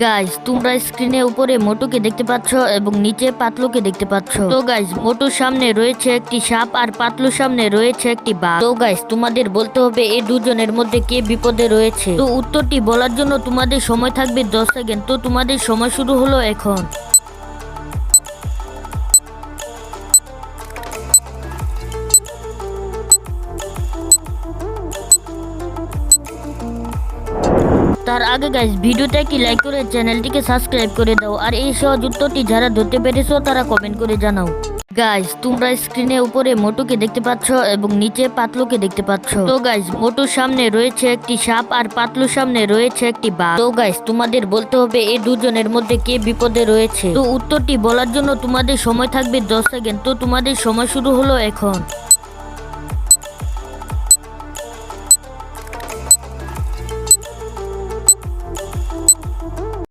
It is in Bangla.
গাইস, তোমরা স্ক্রিনের উপরে মোটুকে দেখতে পাচ্ছ এবং নিচে পাতলুকে দেখতে পাচ্ছ। তো গাইস, মোটুর সামনে রয়েছে একটি সাপ আর পাতলুর সামনে রয়েছে একটি বাঘ। তো গাইস, তোমাদের বলতে হবে এই দুজনের মধ্যে কে বিপদে রয়েছে। তো উত্তরটি বলার জন্য তোমাদের সময় থাকবে 10 সেকেন্ড। তো তোমাদের সময় শুরু হলো এখন। তার আগে গাইস, ভিডিওতে একটি লাইক করে চ্যানেলটিকে সাবস্ক্রাইব করে দাও। আর এই সহজ উত্তরটি যারা ধরতে পেরেছো তারা কমেন্ট করে জানাও। গাইস, তোমরা স্ক্রিনের উপরে মোটুকে দেখতে পাচ্ছ এবং নিচে পাতলুকে দেখতে পাচ্ছ। তো গাইস, মোটুর সামনে রয়েছে একটি সাপ আর পাতলুর সামনে রয়েছে একটি বাঘ। তো গাইস, তোমাদের বলতে হবে এই দুজনের মধ্যে কে বিপদে রয়েছে। তো উত্তরটি বলার জন্য তোমাদের সময় থাকবে 10 সেকেন্ড। তো তোমাদের সময় শুরু হলো এখন।